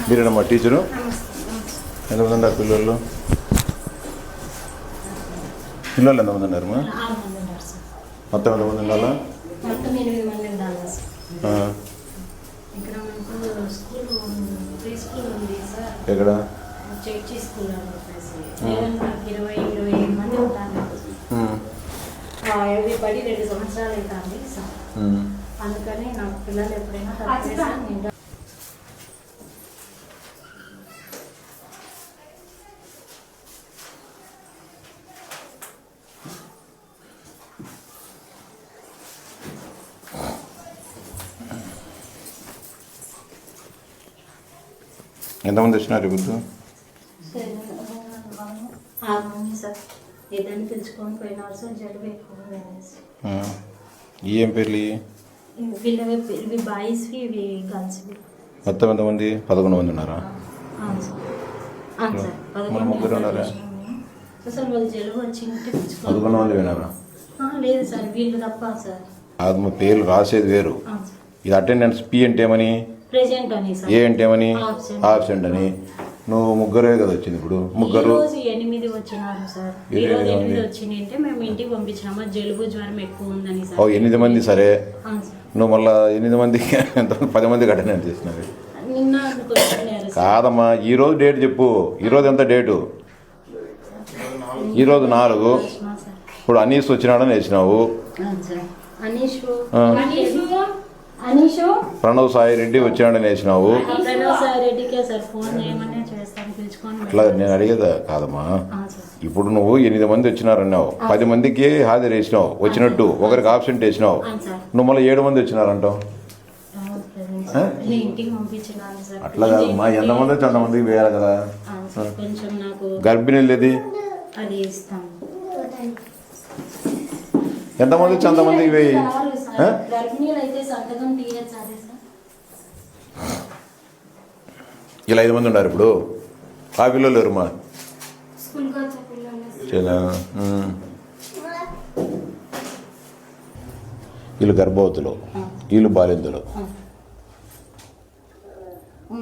మీరేనమ్మా teacher? ఎంతమంది ఉన్నారు పిల్లలు? పిల్లలు ఎంతమంది ఉన్నారు? మొత్తం ఎంతమంది ఉండాలా? ఎక్కడ? పడి 2 సంవత్సరాలు అవుతుంది సార్. అందుకని నాకు పిల్లలు ఎప్పుడైనా ఎంతమంది వచ్చినారు ఇప్పుడు? సార్ ఏదైనా తెలుసుకొని పోయినారు సార్. జలుబు ఎక్కువ. ఏం పేర్లు? ఇవి బాయ్స్వి, ఇవి గర్ల్స్వి. మొత్తం ఎంతమంది? 11 మంది ఉన్నారా? మన ముగ్గురు ఉన్నారా? సార్ వాళ్ళు జలుబు వచ్చింటే 11 మంది వినారా? లేదు సార్, వీళ్ళు తప్ప సార్. అది పేర్లు రాసేది వేరు. ఇది అటెండెన్స్. పి అంటే ఏమని? ప్రెజెంట్ అని. ఏ అంటే ఏమని? ఆబ్సెంట్ అని. నువ్వు ముగ్గురే కదా వచ్చింది ఇప్పుడు? ముగ్గురు 8 వచ్చినారు సార్. 8 వచ్చినాయి అంటే మేము ఇంటికి పంపించినాము. జలుబు జ్వరం ఎక్కువ ఉందని సార్. 8 మంది. సరే, నువ్వు మళ్ళీ 8 మందికి ఎంత? 10 మందికి అటెండెన్స్ చేసినవి కాదమ్మా. ఈరోజు డేట్ చెప్పు. ఈరోజు ఎంత డేటు? ఈరోజు 4. ఇప్పుడు అనీష్ వచ్చినాడని వేసినావు. ప్రణవ్ సాయి రెడ్డి వచ్చాడని వేసినావు. అట్లా నేను అడిగేదా కాదమ్మా. ఇప్పుడు నువ్వు 8 మంది వచ్చినారన్నావు. 10 మందికి హాజరు వేసినావు వచ్చినట్టు, ఒకరికి ఆబ్సెంట్ వేసినావు. నువ్వు మళ్ళీ 7 మంది వచ్చినారంటావు. అట్లా కాదమ్మా. ఎంతమంది వచ్చి అంతమందికి వేయాలి కదా. గర్భిణీ లేదు. ఎంతమంది వచ్చి అంతమందికి వేయి. ఇలా 5 మంది ఉన్నారు ఇప్పుడు. ఆ పిల్లలు ఎవరుమా? వీళ్ళు గర్భవతులు, వీళ్ళు బాలింతులు.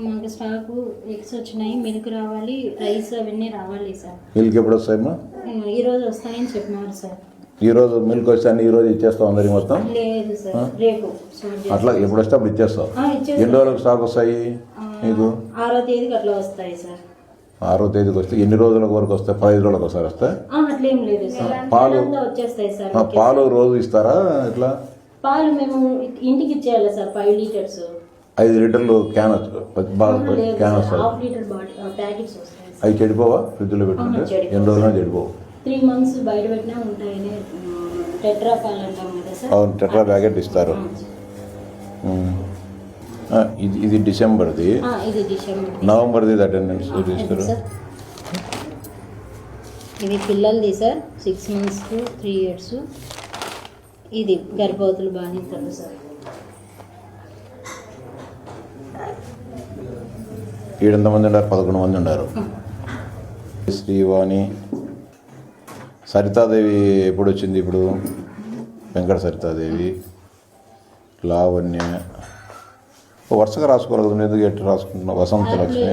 మాకు స్టాకు ఎగ్స్ వచ్చినాయి, మిల్క్ రావాలి, రైస్ అవన్నీ రావాలి సార్. మిల్క్ ఎప్పుడు వస్తాయమ్మా? ఈరోజు వస్తాయని చెప్పినారు సార్. ఈరోజు మిల్క్ వస్తాయని ఈరోజు ఇచ్చేస్తావు అందరికి మొత్తం? లేదు సార్, రేపు. అట్లా ఎప్పుడు వస్తే అప్పుడు ఇచ్చేస్తావు. ఎన్ని రోజులకు స్టాక్ వస్తాయి నీకు? 6వ తేదీకి అట్లా వస్తాయి సార్. 6వ తేదీకి వస్తే ఎన్ని రోజుల వరకు వస్తాయి? 15 రోజులకు ఒకసారి వస్తాయి. అట్లేం లేదు సార్. పాలు వచ్చేస్తాయి సార్. పాలు రోజు ఇస్తారా ఎట్లా? పాలు మేము ఇంటికి ఇచ్చేయాలి సార్. 5 లీటర్స్. 5 లీటర్లు క్యాన్ క్యాన్ వస్తుంది. ప్యాకెట్స్ వస్తాయి. అవి చెడిపోవా? ఫ్రిడ్జ్లో పెట్టుకుంటే ఎన్ని రోజులైనా చెడిపోవు. 3 months బయట పెట్టినా ఉంటాయని. టెట్రా పాలు అంటాం కదా సార్. అవును, టెట్రా ప్యాకెట్ ఇస్తారు. ఇది డిసెంబర్ది. నవంబర్ది అటెండెన్స్ ఇస్తారు. ఇది పిల్లలది సార్. 6 months to 3 years. ఇది గర్భవతులు బాధితులు సార్. ఎంతమంది ఉన్నారు? 11 మంది ఉన్నారు. శ్రీవాణి, సరితాదేవి ఎప్పుడు వచ్చింది? ఇప్పుడు వెంకట సరితాదేవి, లావణ్య. వరుసగా రాసుకోవాలి కదా. ఎందుకు ఎట్లా రాసుకుంటున్నావు? వసంత లక్ష్మి,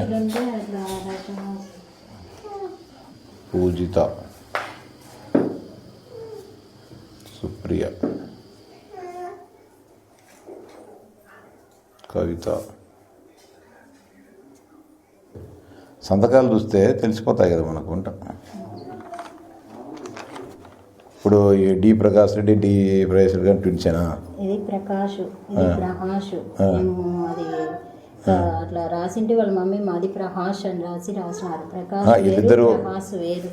పూజిత, సుప్రియ, కవిత. సంతకాలు చూస్తే తెలిసిపోతాయి కదా మనకు. ఇప్పుడు డి ప్రకాష్ రెడ్డి, డి ప్రకాష్ రెడ్డి గారు ట్విన్సేనా? ఇది ప్రకాష్, ఇది ప్రకాష్. అది అట్లా రాసింటే వాళ్ళ మమ్మీ మాది ప్రకాష్ అని రాసినారు. ప్రకాష్ వేరు.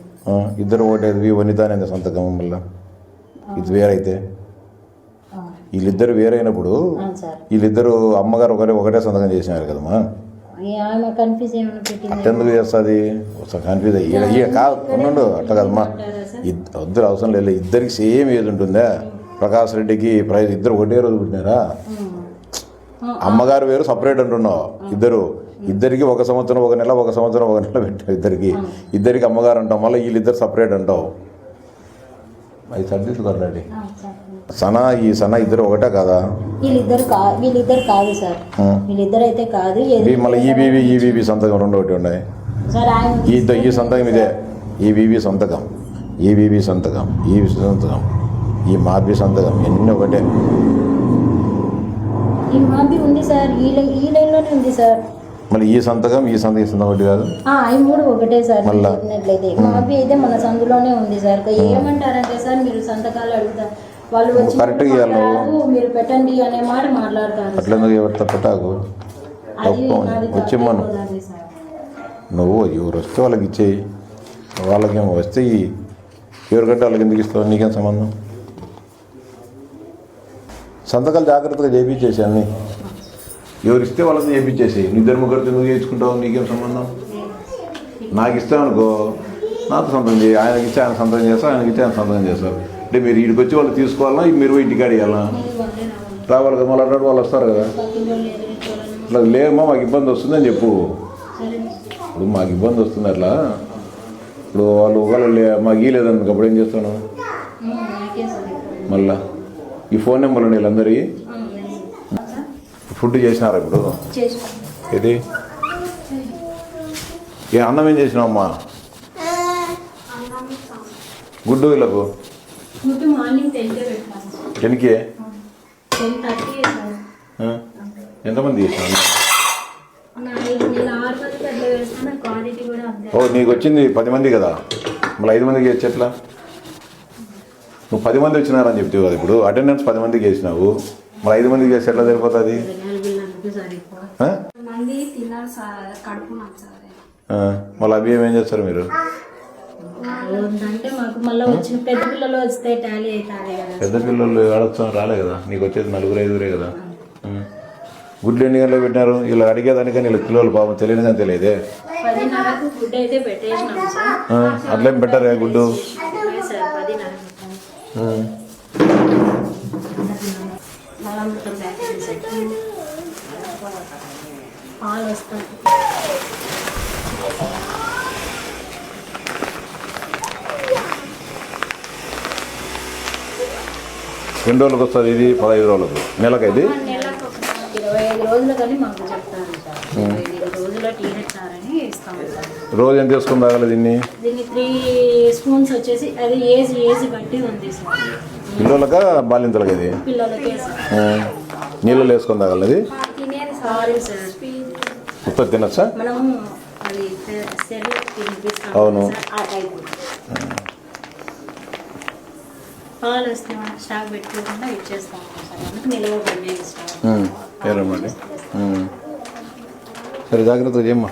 ఇద్దరు ఒకటి. వనిత అనేది సంతకం మళ్ళీ ఇది వేరైతే. వీళ్ళిద్దరు వేరైనప్పుడు వీళ్ళిద్దరు అమ్మగారు ఒకటే సంతకం చేసినారు కదమ్మా. అట్టెందుకు చేస్తుంది? కన్ఫ్యూజ్ అయ్యి కాదు. ఉండు, అట్లా కదమ్మా. ఇద్దరు అవసరం లేదు. ఇద్దరికి సేమ్ ఏజ్ ఉంటుందా? ప్రకాష్ రెడ్డికి ఇద్దరు ఒకటే రోజు పుట్టినారా? అమ్మగారు వేరు, సపరేట్ అంటున్నావు. ఇద్దరికి 1 సంవత్సరం 1 నెల, 1 సంవత్సరం 1 నెల పెట్టావు. ఇద్దరికి అమ్మగారు అంటావు. మళ్ళీ వీళ్ళిద్దరు సపరేట్ అంటావు. అది సర్దిద్దుకోండి. ఈ సనా ఇద్దరు ఒకటే కదా? వీళ్ళిద్దరు కాదు సార్. వీళ్ళిద్దరు అయితే కాదు. మళ్ళీ ఈబీబీ సంతకం రెండు ఒకటి ఉన్నాయి సార్. ఆయన ఈ సంతకం ఇదే, ఈబీబీ సంతకం, ఈబీబీ సంతకం, ఈ సంతకం, ఈ మార్బీ సంతకం, ఎన్ని ఒకటే. ఈ మార్బీ ఉంది సార్, ఈ లైన్లోనే ఉంది సార్. మళ్ళీ ఈ సంతకం ఒకటి కాదు, అవి మూడు ఒకటే సార్. చెప్పినట్లయితే మార్బీ అయితే మన సందులోనే ఉంది సార్. ఏమంటారంటే సార్, మీరు సంతకాలు అడుగుతారు, వాళ్ళు వచ్చి కరెక్ట్గా మీరు పెట్టండి అనే మాట మాట్లాడతారు. అట్లా ఎవరితో పెట్టాకు, వచ్చేమ్మను నువ్వు ఎవరు వస్తే వాళ్ళకి ఇచ్చేయి, వాళ్ళకేమో వస్తే ఎవరికంటే వాళ్ళకి ఎందుకు ఇస్తావు, నీకేం సంబంధం? సంతకాలు జాగ్రత్తగా చేయించేసి అన్నీ ఎవరు ఇస్తే వాళ్ళని చేయించేసేయి. ఇద్దరు ముగ్గురితో నువ్వు చేయించుకుంటావు, నీకేం సంబంధం? నాకు ఇస్తామనుకో, నాతో సంతకం చేయి, ఆయనకి ఇస్తే ఆయన సంతకం చేస్తావు, ఆయనకి ఇస్తే ఆయన సంతకం చేస్తావు. అంటే మీరు ఇక్కడికి వచ్చి వాళ్ళు తీసుకోవాలన్నా, మీరు పోయి ఇంటికాడ ఇవ్వాలా? రావాలి కదా, మళ్ళీ అన్నాడు వాళ్ళు వస్తారు కదా. అట్లా లేమా, మాకు ఇబ్బంది వస్తుందని చెప్పు. ఇప్పుడు మాకు ఇబ్బంది వస్తుంది అట్లా. ఇప్పుడు వాళ్ళు ఒకవేళ మాకు ఇవ్వలేదనుకో, అప్పుడు ఏం చేస్తాను? మళ్ళా ఈ ఫోన్ నెంబర్లు వీళ్ళందరి ఫుడ్ చేసినారా ఇప్పుడు? ఇది ఏ అన్నం ఏం చేసినావమ్మా? గుడ్డు వీళ్ళకు ఎనికి ఎంతమంది చేసినావు? ఓ నీకు వచ్చింది 10 మంది కదా, మళ్ళీ 5 మందికి వేసి ఎట్లా? నువ్వు 10 మంది వచ్చినారని చెప్తావు కదా, ఇప్పుడు అటెండెన్స్ 10 మందికి వేసినావు, మళ్ళీ 5 మందికి వేసి ఎట్లా సరిపోతుంది? మళ్ళీ అవి ఏం చేస్తారు మీరు? పెద్ద పిల్లలు ఆడొచ్చా? రాలే కదా, నీకు వచ్చేది 4-5 కదా. గుడ్లు ఎన్ని గంటలు పెట్టినారు? ఇలా అడిగేదానికని వీళ్ళ పిల్లలు పాపం తెలియని కానీ తెలియదే. అట్లేం పెట్టారే గుడ్డు? ఎన్ని రోజులకు వస్తుంది ఇది? 15 రోజులకు, నెలకైది 25 రోజులు కానీ మాకు చెప్తారు సార్. 25 రోజుల టీహెచ్ఆర్ అని ఇస్తాము సార్. రోజు ఎంత వేసుకుని తాగాలి దీన్ని? 3 స్పూన్స్ వచ్చేసి అది ఏజ్ బట్టి ఉంది సార్. పిల్లలకా బాలింతలకి? ఇది పిల్లలకే సార్. నీళ్ళలో వేసుకొని తాగాలి అది? ఉత్తది తినచ్చా? మనం అది తినిపిస్తాం. అవును. పాలు వస్తే మనం స్టాక్ పెట్టుకోకుండా ఇచ్చేస్తాం సార్. అందుకు నిల్వ బండి ఇస్తాం. సరే జాగ్రత్తగా చేయమ్మా.